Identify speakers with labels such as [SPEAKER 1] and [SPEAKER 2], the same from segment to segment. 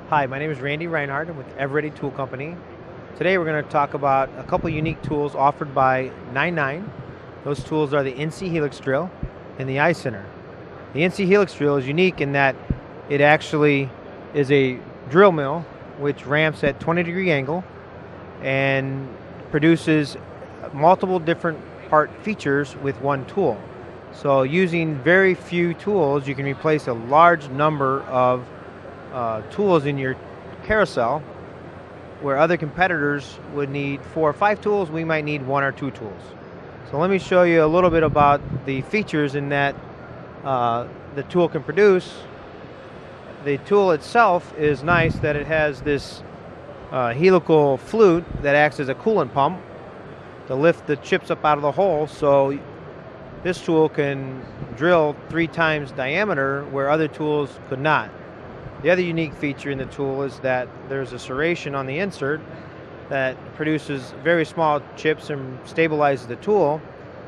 [SPEAKER 1] Hi, my name is Rienhart. I'm with EVEREDE Tool Company. Today we're going to talk about a couple unique tools offered by Nine9. Those tools are the NC Helix Drill and the iCenter. The NC Helix Drill is unique in that it actually is a drill mill which ramps at 20-degree angle and produces multiple different part features with one tool. So using very few tools, you can replace a large number of tools in your carousel, where other competitors would need 4 or 5 tools, we might need 1 or 2 tools. So let me show you a little bit about the features in that the tool can produce. The tool itself is nice that it has this helical flute that acts as a coolant pump to lift the chips up out of the hole, so this tool can drill 3 times diameter where other tools could not. The other unique feature in the tool is that there's a serration on the insert that produces very small chips and stabilizes the tool,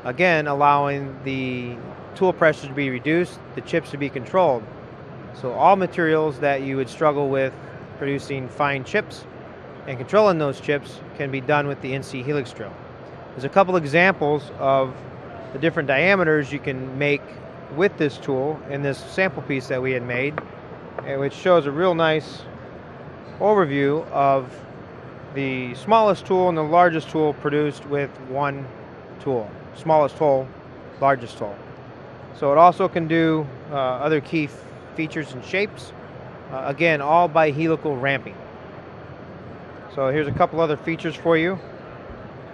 [SPEAKER 1] again allowing the tool pressure to be reduced, the chips to be controlled. So all materials that you would struggle with producing fine chips and controlling those chips can be done with the NC Helix Drill. There's a couple examples of the different diameters you can make with this tool in this sample piece that we had made, which shows a real nice overview of the smallest tool and the largest tool produced with one tool. Smallest hole, largest hole. So it also can do other key features and shapes, again all by helical ramping. So here's a couple other features for you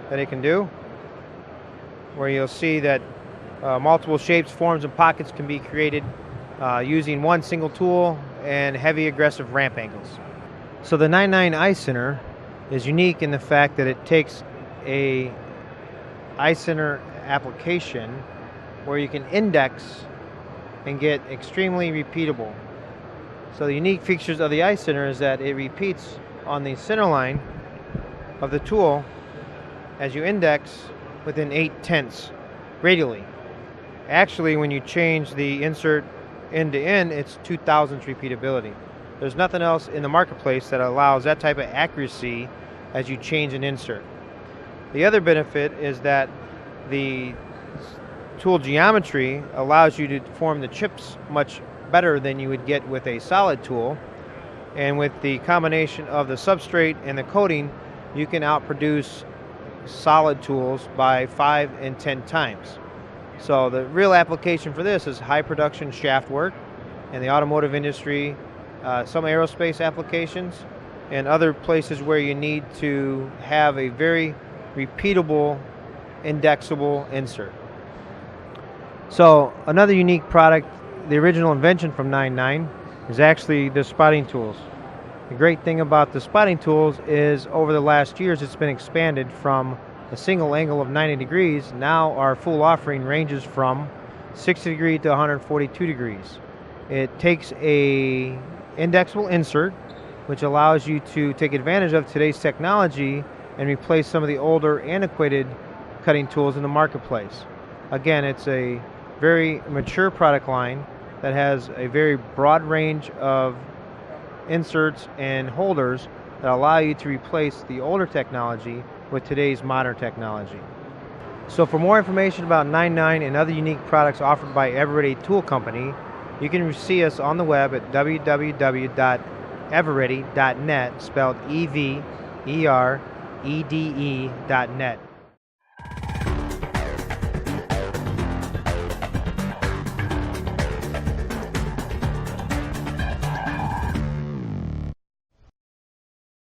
[SPEAKER 1] that it can do, where you'll see that multiple shapes, forms, and pockets can be created using one single tool and heavy aggressive ramp angles. So the Nine9 iCenter is unique in the fact that it takes a iCenter application where you can index and get extremely repeatable. So the unique features of the iCenter is that it repeats on the center line of the tool as you index within 8/10 radially. Actually, when you change the insert end to end, it's 2,000th repeatability. There's nothing else in the marketplace that allows that type of accuracy as you change an insert. The other benefit is that the tool geometry allows you to form the chips much better than you would get with a solid tool, and with the combination of the substrate and the coating, you can outproduce solid tools by 5 and 10 times. So the real application for this is high production shaft work in the automotive industry, some aerospace applications, and other places where you need to have a very repeatable, indexable insert. So another unique product, the original invention from Nine9, is actually the spotting tools. The great thing about the spotting tools is over the last years it's been expanded from a single angle of 90 degrees. Now our full offering ranges from 60 degrees to 142 degrees. It takes a indexable insert, which allows you to take advantage of today's technology and replace some of the older antiquated cutting tools in the marketplace. Again, it's a very mature product line that has a very broad range of inserts and holders that allow you to replace the older technology with today's modern technology. So for more information about Nine9 and other unique products offered by EVEREDE Tool Company, you can see us on the web at www.everede.net, spelled EVEREDE.net.